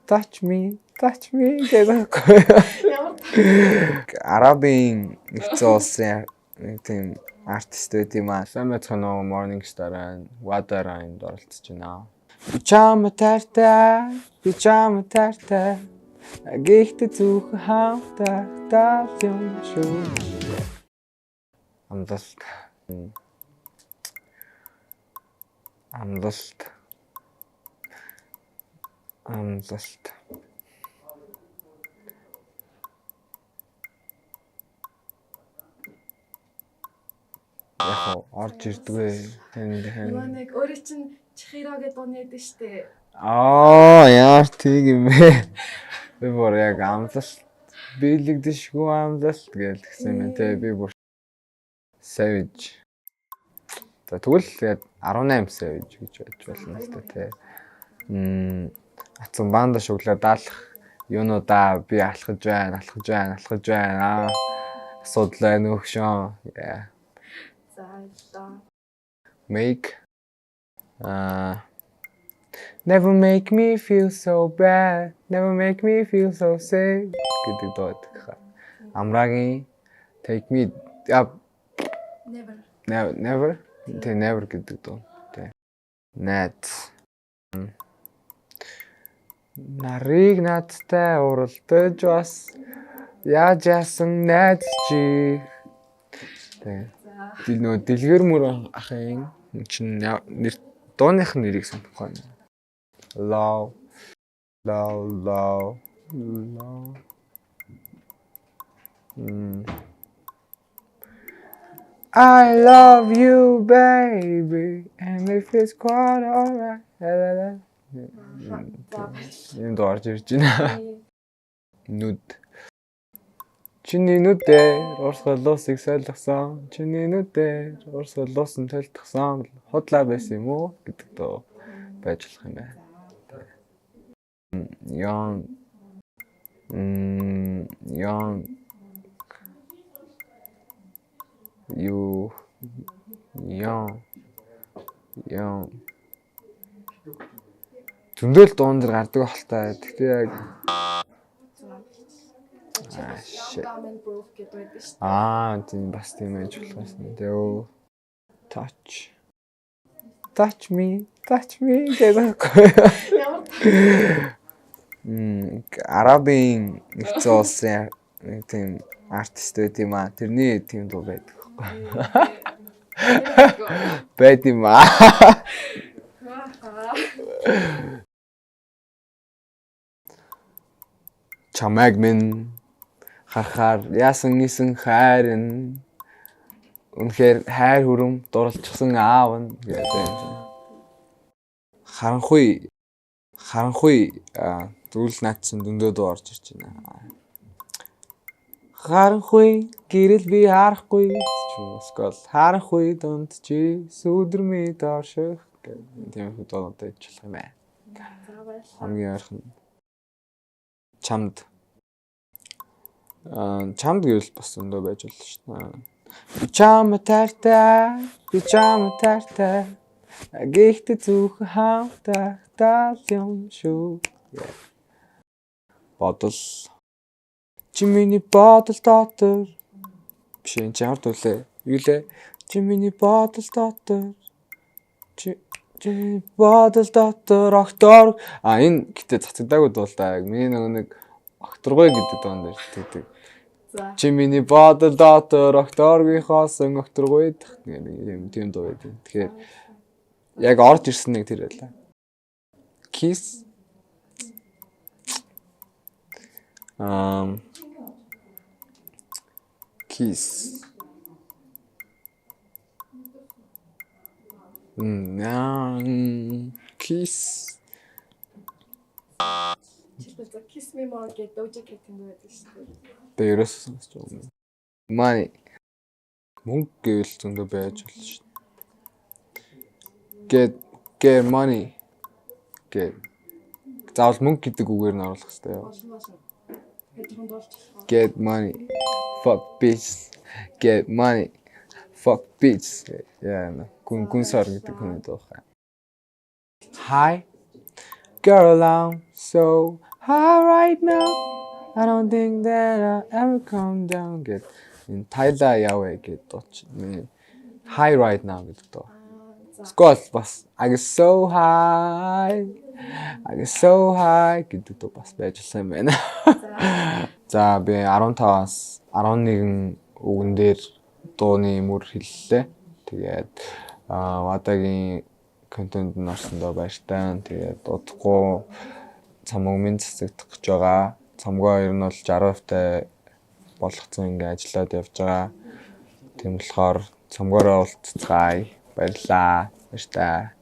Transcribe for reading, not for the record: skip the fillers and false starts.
touch me гэдэг. Арабын нэгэн улсын нэг тийм артист байт юм аа. Сайн мэцхан Morning Star-ын Water-ын оролцож байна. Пижама тартай гихт зүх хаалтаа тал юм шүү. I'm just яг орж ирдгүй Нэг өөрөө чинь Чихиро гэдэг дууны дэв штэ. яар тийг юм бэ? Би бүр яг амлалт биелэгдэшгүй амлалт гэсэн юм те би бүр savage. Тэгвэл тэгээд 18 savage гэж байж болно л та те. Атсан банда шуглаад даалах юунуудаа би алхаж байна. Асуудал байна өгшөн. За. Make never make me feel so bad, never make me feel so sad гэдэг дууд. Амрагийн take me up never гэдэг дуу. Тэ. Net. Нарыг надтай уралдаж бас яаж яасан найз чи. Тэ. Нөө дэлгэр мөр ахын чинь дууных нэрийг санахгүй байна. Love. I love you baby and if it's quite alright. Юм доор ирж байна. Нүд. Чиний нүдээр урсгалуусыг солихсон. Чиний нүдээр урсгалуусан толтгсон. Худлаа байсан юм уу гэдэг дөө байж болох юм байна. Зөндөл дуун дээр гардаг ахaltaа. Тэгтээ яг Ramen proof гэдэг байдаг штэ. Тийм бас тийм байж болох юм. Тэгээ touch me гэдэг. Арабын нэгэн улсын нэг тийм артист байт юм аа. Тэрний тийм дуу байдаг. Байт юм аа. Чамайг минь харахаар яасан нисэн хайрын үнэхээр хайр хүрэм дурлцсан аав нь гэдэг. Харанхуй зүйл наадсан дөндөөд орж ирж байна. Харанхуй гэрэл би харахгүй чүскөл харанхуй дунд чи сүдэрми дооших гэдэг тийм хөдөлгөөнд ажиллах юм байна. Хамгийн ойрхон чамд гэвэл бас өндөө байж болно шүү дээ. Пижама тартай гихт зүх хаалтаа тал юм шүү. Бодол чимэний бодол дотор биш энэ чард үлээ. Юу лээ? Чимэний бодол дотор бодол дотор октор энэ гэтээ цацагдаагүй дуу л да. Миний нэг окторгой гэдэг дуун дээр тэгдэг. Чимэний бодол дотор окторгийнхоос окторгой гэдэг тийм дуу байдаг. Тэгэхээр яг орж ирсэн нэг тэр байлаа. Kiss Kiss. Kiss. Kiss me more гэдэг Doja Cat-ийн дуу байдаг шүү дээ. Би ерөөсөө сонсч байгаа юм. Money. Мөнгө гэвэл зөндөө байж болно шүү дээ. Get money. Заавал мөнгө гэдэг үгээр нь оруулах хэрэгтэй яа. Get money. Fuck bitch. Get money. Fuck bitch. Яа, гүн сар гэдэг хүн дөө. Hi. Girl, I'm so high right now. I don't think that I ever come down гэд энэ Tyler Yaway гэдэг дууч. High right now гэдэг дуу. Скол бас I get so high. I get so high гэдэг дуу бас байжсан юм байна. За би 15-аас 11 үгэн дээр дууны мөр хэллээ. Тэгээд Вадагийн контент нь орсон доо баяртай. Тэгээд удахгүй цамаг минь цэцэгдэх гэж байгаа. Цамгаа ер нь бол 60% болгоцсон ингээ ажиллаад явж байгаа. Тийм болохоор цамгаараа уулзцгаая. Баярлалаа. Баяртай.